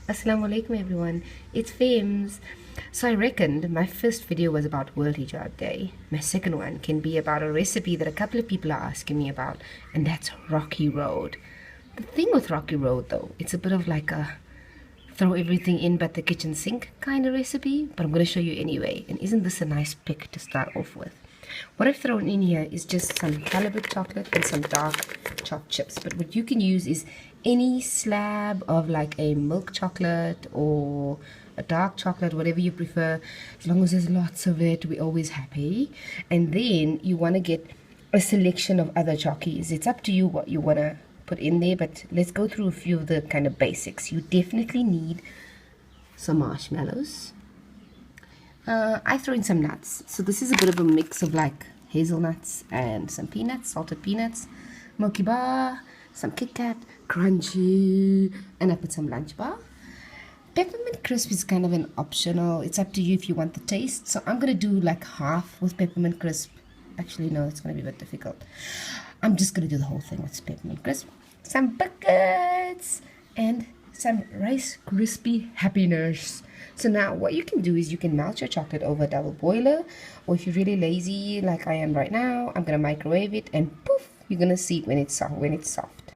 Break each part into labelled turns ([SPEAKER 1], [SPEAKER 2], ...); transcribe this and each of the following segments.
[SPEAKER 1] Assalamu alaikum everyone, it's Fehmz. So I reckoned my first video was about World Hijab Day. My second one can be about a recipe that a couple of people are asking me about, and that's Rocky Road. The thing with Rocky Road though, it's a bit of like a throw everything in but the kitchen sink kind of recipe, but I'm going to show you anyway. And isn't this a nice pick to start off with? What I've thrown in here is just some halibut chocolate and some dark chopped chips. But what you can use is any slab of like a milk chocolate or a dark chocolate, whatever you prefer. As long as there's lots of it, we're always happy. And then you want to get a selection of other chockies. It's up to you what you want to put in there, but let's go through a few of the kind of basics. You definitely need some marshmallows. I throw in some nuts. So this is a bit of a mix of like hazelnuts and some peanuts, salted peanuts, Milky Bar, some Kit Kat, crunchy, and I put some Lunch Bar. Peppermint crisp is kind of an optional. It's up to you if you want the taste. So I'm going to do like half with peppermint crisp. Actually, no, it's going to be a bit difficult. I'm just going to do the whole thing with peppermint crisp. Some buckets and some Rice Krispie happiness. So now what you can do is you can melt your chocolate over a double boiler, or if you're really lazy like I am right now, I'm going to microwave it and poof, you're going to see it when it's soft.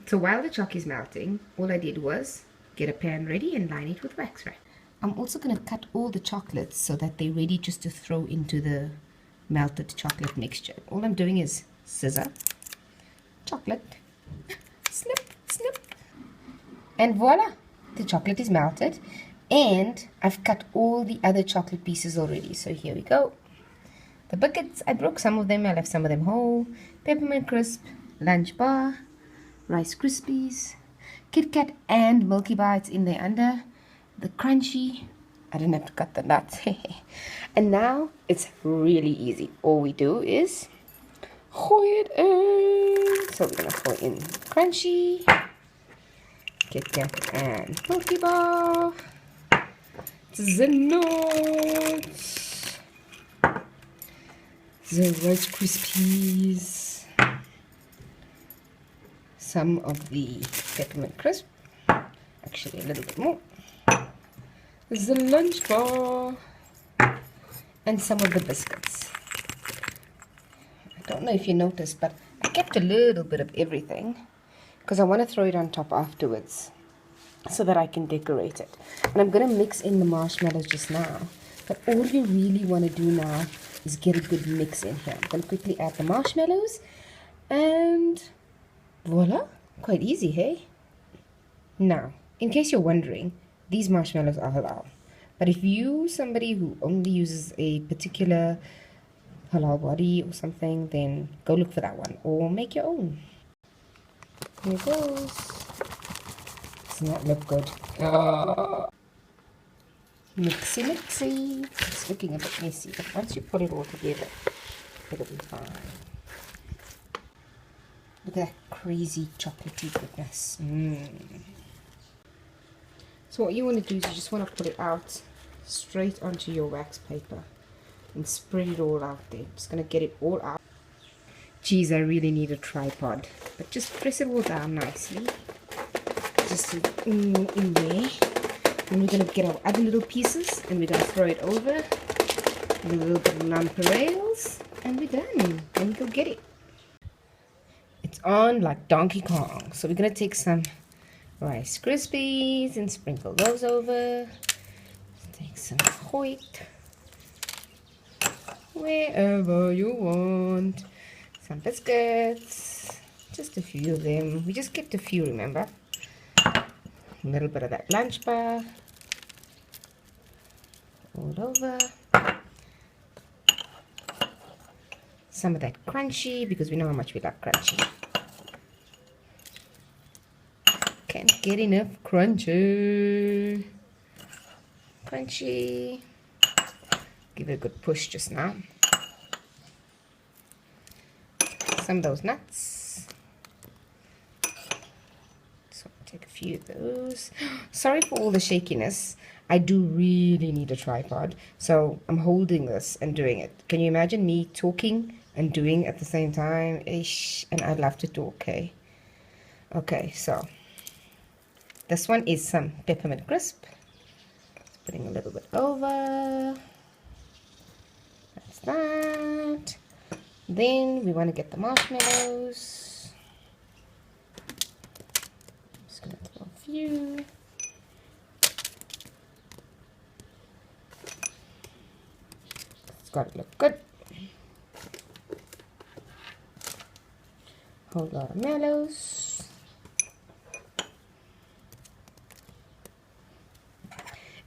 [SPEAKER 1] So while the chocolate is melting, all I did was get a pan ready and line it with wax wrap. I'm also going to cut all the chocolates so that they're ready just to throw into the melted chocolate mixture. All I'm doing is scissor, chocolate, snip, snip, and voila, the chocolate is melted. And I've cut all the other chocolate pieces already. So here we go. The buckets, I broke some of them, I left some of them whole. Peppermint crisp, Lunch Bar, Rice Krispies, Kit Kat and Milky Bar, it's in there under. The crunchy, I didn't have to cut the nuts. And now it's really easy. All we do is throw it in. So we're going to throw in crunchy, Kit Kat and Milky Bar, the nuts, the Rice Krispies, some of the peppermint crisp, actually a little bit more, the Lunch Bar, and some of the biscuits. I don't know if you noticed, but I kept a little bit of everything because I want to throw it on top afterwards so that I can decorate it. And I'm going to mix in the marshmallows just now, but all you really want to do now is get a good mix in here. I'm going to quickly add the marshmallows and voila, quite easy, hey? Now, in case you're wondering, these marshmallows are halal. But if you're somebody who only uses a particular halal body or something, then go look for that one or make your own. Here it goes. Does not look good. Mixy, mixy. It's looking a bit messy, but once you put it all together, it'll be fine. Look at that crazy chocolatey goodness. So what you want to do is you just want to put it out straight onto your wax paper and spread it all out there. Just going to get it all out. Geez, I really need a tripod. But just press it all down nicely. Just in there. And we're going to get our other little pieces and we're going to throw it over. With a little bit of nonpareils. And we're done. And we go get it. It's on like Donkey Kong. So we're going to take some Rice Krispies and sprinkle those over. Take some white wherever you want. Some biscuits, just a few of them. We just kept a few, remember? A little bit of that Lunch Bar all over. Some of that crunchy because we know how much we love crunchy. Can't get enough crunchy. Crunchy. Give it a good push just now. Some of those nuts. So take a few of those. Sorry for all the shakiness. I do really need a tripod. So I'm holding this and doing it. Can you imagine me talking and doing at the same time. Ish, and I love to talk, okay? Okay, so this one is some peppermint crisp. Putting a little bit over. That's that. Then we want to get the marshmallows. Just gonna throw a few. It's got to look good. Whole lot of mallows.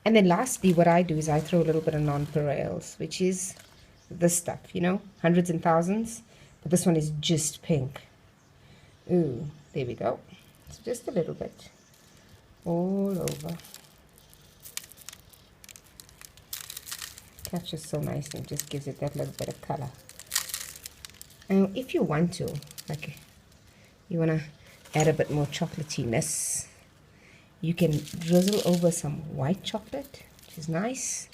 [SPEAKER 1] And then lastly, what I do is I throw a little bit of nonpareils, which is this stuff, you know, hundreds and thousands. But this one is just pink. Ooh, there we go. So just a little bit all over. Catches so nicely, just gives it that little bit of color. And if you want to, like, you want to add a bit more chocolatiness, you can drizzle over some white chocolate, which is nice.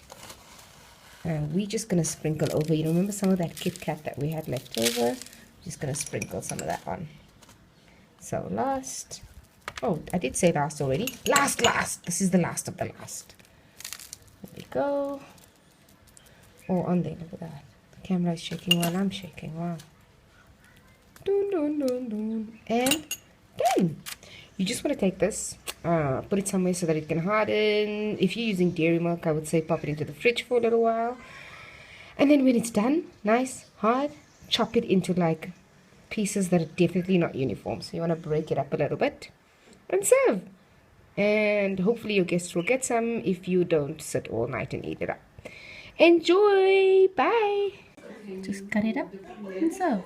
[SPEAKER 1] And we're just going to sprinkle over, you remember some of that Kit Kat that we had left over? Just going to sprinkle some of that on. So last, oh, I did say last already. Last, this is the last of the last. There we go. Oh, on there, look at that. The camera is shaking while I'm shaking, wow. Dun, dun, dun, dun. And done. You just want to take this, put it somewhere so that it can harden. If you're using dairy milk, I would say pop it into the fridge for a little while. And then when it's done, nice, hard, chop it into like pieces that are definitely not uniform. So you want to break it up a little bit and serve. And hopefully your guests will get some if you don't sit all night and eat it up. Enjoy! Bye! Just cut it up and serve.